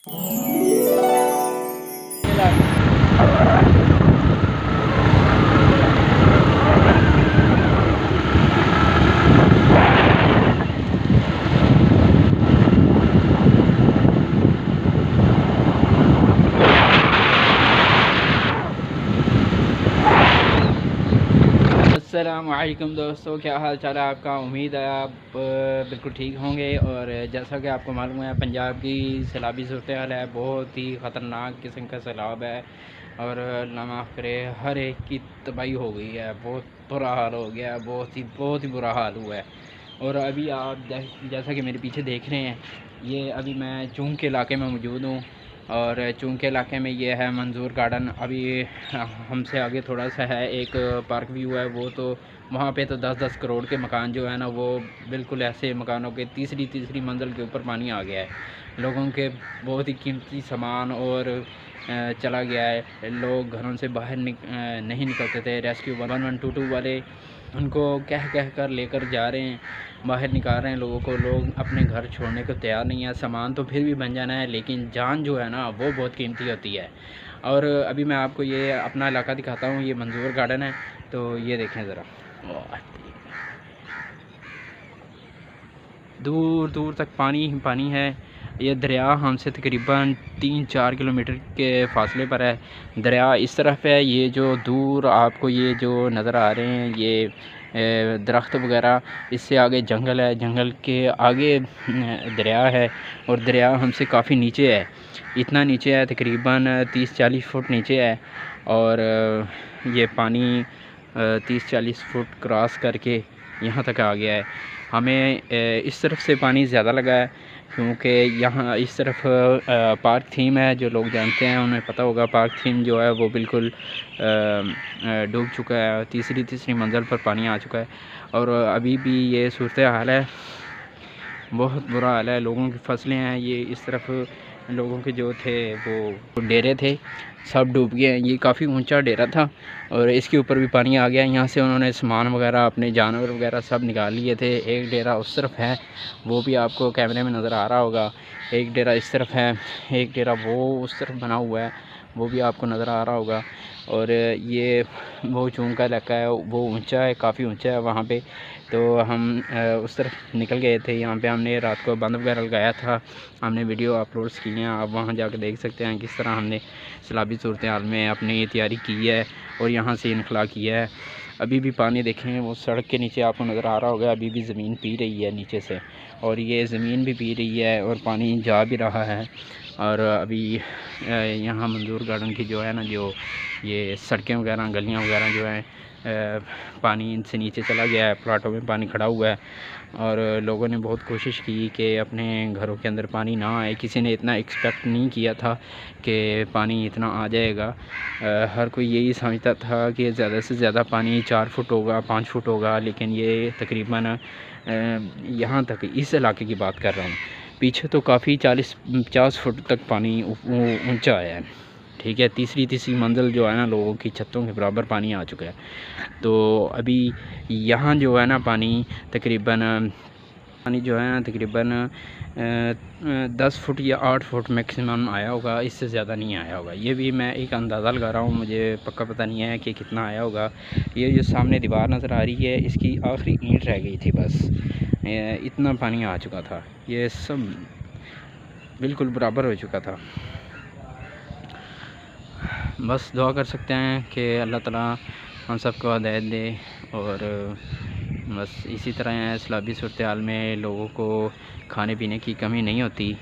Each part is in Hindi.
अस्सलामुअलैकुम दोस्तों, क्या हाल चाल है आपका। उम्मीद है आप बिल्कुल ठीक होंगे। और जैसा कि आपको मालूम है, पंजाब की सैलाबी सूरत हाल है, बहुत ही ख़तरनाक किस्म का सैलाब है। और अल्लाह माफ़ करे, हर एक की तबाही हो गई है, बहुत बुरा हाल हो गया है, बहुत ही बुरा हाल हुआ है। और अभी आप जैसा कि मेरे पीछे देख रहे हैं, ये अभी मैं चूंग के इलाके में मौजूद हूँ। और चूंग के इलाके में ये है मंजूर गार्डन। अभी हमसे आगे थोड़ा सा है, एक पार्क व्यू है, वो तो वहाँ पे तो 10-10 करोड़ के मकान जो है ना, वो बिल्कुल ऐसे मकानों के तीसरी मंजिल के ऊपर पानी आ गया है। लोगों के बहुत ही कीमती सामान और चला गया है। लोग घरों से बाहर नहीं निकलते थे। रेस्क्यू 1122 वाले उनको कह कर लेकर जा रहे हैं, बाहर निकाल रहे हैं लोगों को। लोग अपने घर छोड़ने को तैयार नहीं है। सामान तो फिर भी बन जाना है, लेकिन जान जो है ना, वो बहुत कीमती होती है। और अभी मैं आपको ये अपना इलाका दिखाता हूँ, ये मंजूर गार्डन है, तो ये देखें ज़रा। दूर दूर तक पानी ही पानी है। ये दरिया हमसे तकरीबन 3-4 किलोमीटर के फासले पर है। दरिया इस तरफ है, ये जो दूर आपको ये जो नज़र आ रहे हैं, ये दरख्त वगैरह, इससे आगे जंगल है, जंगल के आगे दरिया है। और दरिया हमसे काफ़ी नीचे है, इतना नीचे है, तकरीबन 30-40 फुट नीचे है। और ये पानी 30-40 फुट क्रॉस करके यहाँ तक आ गया है। हमें इस तरफ से पानी ज़्यादा लगा है, क्योंकि यहाँ इस तरफ पार्क थीम है। जो लोग जानते हैं उन्हें पता होगा, पार्क थीम जो है वो बिल्कुल डूब चुका है। तीसरी मंजिल पर पानी आ चुका है। और अभी भी ये सूरत हाल है, बहुत बुरा हाल है। लोगों की फसलें हैं, ये इस तरफ लोगों के जो थे वो डेरे थे, सब डूब गए हैं। ये काफ़ी ऊंचा डेरा था और इसके ऊपर भी पानी आ गया। यहाँ से उन्होंने सामान वगैरह, अपने जानवर वगैरह सब निकाल लिए थे। एक डेरा उस तरफ है, वो भी आपको कैमरे में नज़र आ रहा होगा। एक डेरा इस तरफ है, एक डेरा वो उस तरफ बना हुआ है, वो भी आपको नज़र आ रहा होगा। और ये वो चूंग का इलाका है, वो ऊंचा है, काफ़ी ऊंचा है वहाँ पे। तो हम उस तरफ निकल गए थे। यहाँ पे हमने रात को बंद वगैरह लगाया था, हमने वीडियो अपलोड्स की हैं, आप वहाँ जाकर देख सकते हैं किस तरह हमने सैलाबी सूरत हाल में अपनी तैयारी की है और यहाँ से इनखला किया है। अभी भी पानी देखें, वो सड़क के नीचे आपको नज़र आ रहा होगा, अभी भी ज़मीन पी रही है नीचे से, और ये ज़मीन भी पी रही है और पानी जा भी रहा है। और अभी यहाँ मंजूर गार्डन की जो है ना, जो ये सड़कें वगैरह, गलियाँ वगैरह जो हैं, पानी इनसे नीचे चला गया है, प्लाटों में पानी खड़ा हुआ है। और लोगों ने बहुत कोशिश की कि अपने घरों के अंदर पानी ना आए। किसी ने इतना एक्सपेक्ट नहीं किया था कि पानी इतना आ जाएगा। हर कोई यही समझता था कि ज़्यादा से ज़्यादा पानी 4 फुट होगा, 5 फुट होगा, लेकिन ये तकरीबन यहाँ तक, इस इलाके की बात कर रहा हूँ, पीछे तो काफ़ी 40-50 फुट तक पानी ऊंचा आया है। ठीक है, तीसरी मंजिल जो है ना, लोगों की छतों के बराबर पानी आ चुका है। तो अभी यहाँ जो है ना, पानी जो है ना तकरीबन 10 फुट या 8 फुट मैक्सिमम आया होगा, इससे ज़्यादा नहीं आया होगा। ये भी मैं एक अंदाज़ा लगा रहा हूँ, मुझे पक्का पता नहीं है कि कितना आया होगा। ये जो सामने दीवार नज़र आ रही है, इसकी आखिरी ईंट रह गई थी बस, इतना पानी आ चुका था। ये सब बिल्कुल बराबर हो चुका था। बस दुआ कर सकते हैं कि अल्लाह ताला हम सबको हिदायत दे। और बस इसी तरह सैलाबी सूरत हाल में लोगों को खाने पीने की कमी नहीं होती।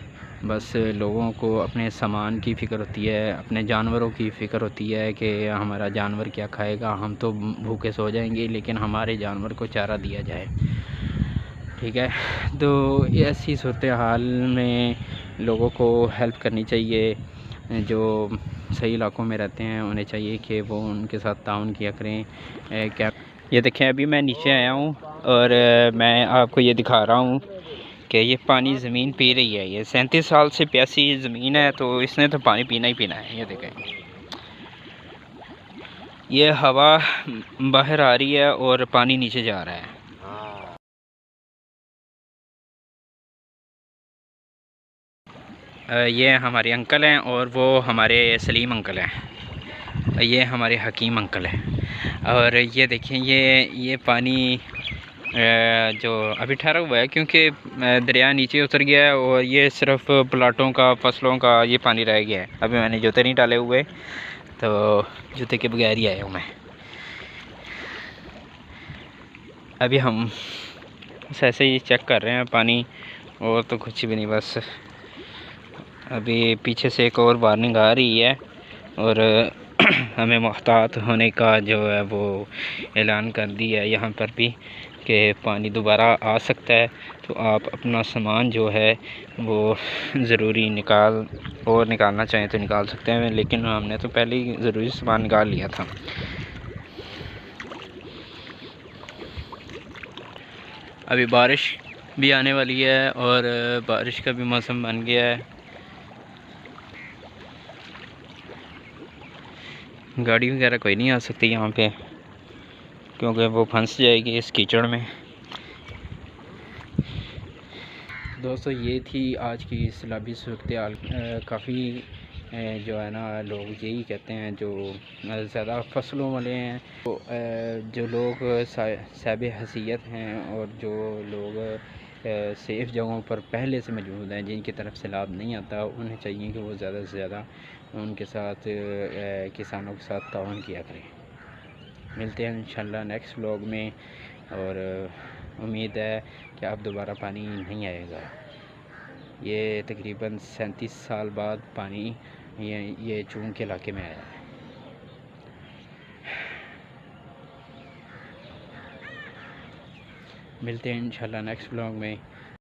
बस लोगों को अपने सामान की फ़िक्र होती है, अपने जानवरों की फ़िक्र होती है कि हमारा जानवर क्या खाएगा। हम तो भूखे सो जाएंगे, लेकिन हमारे जानवर को चारा दिया जाए। ठीक है, तो ऐसी सूरत हाल में लोगों को हेल्प करनी चाहिए। जो सही इलाकों में रहते हैं उन्हें चाहिए कि वो उनके साथ ताउन किया करें। क्या ये देखें, अभी मैं नीचे आया हूँ और मैं आपको ये दिखा रहा हूँ कि ये पानी ज़मीन पी रही है। ये 37 साल से प्यासी ज़मीन है, तो इसने तो पानी पीना ही पीना है। ये देखें, ये हवा बाहर आ रही है और पानी नीचे जा रहा है। ये हमारे अंकल हैं और वो हमारे सलीम अंकल हैं, ये हमारे हकीम अंकल हैं। और ये देखें, ये पानी जो अभी ठहरा हुआ है क्योंकि दरिया नीचे उतर गया है और ये सिर्फ प्लाटों का, फसलों का ये पानी रह गया है। अभी मैंने जूते नहीं डाले हुए, तो जूते के बगैर ही आया हूँ मैं। अभी हम बस ऐसे ही चेक कर रहे हैं पानी, और तो कुछ भी नहीं। बस अभी पीछे से एक और वार्निंग आ रही है और हमें मुहतात होने का जो है वो ऐलान कर दिया है यहाँ पर भी कि पानी दोबारा आ सकता है। तो आप अपना सामान जो है वो ज़रूरी निकालना चाहें तो निकाल सकते हैं, लेकिन हमने तो पहले ही ज़रूरी सामान निकाल लिया था। अभी बारिश भी आने वाली है और बारिश का भी मौसम बन गया है। गाड़ी वगैरह कोई नहीं आ सकती यहाँ पे क्योंकि वो फंस जाएगी इस कीचड़ में। दोस्तों, ये थी आज की सैलाबी सूरत-ए-हाल। काफ़ी जो है ना, लोग यही कहते हैं जो ज़्यादा फसलों वाले हैं, तो जो लोग साहिब हैसियत हैं और जो लोग सेफ़ जगहों पर पहले से मौजूद हैं, जिनकी तरफ सैलाब नहीं आता, उन्हें चाहिए कि वो ज़्यादा से ज़्यादा उनके साथ किसानों के साथ ताउन किया करें। मिलते हैं इंशाल्लाह नेक्स्ट व्लॉग में, और उम्मीद है कि अब दोबारा पानी नहीं आएगा। ये तकरीबन 37 साल बाद पानी ये चून के इलाके में आया है। मिलते हैं इंशाल्लाह नेक्स्ट व्लॉग में।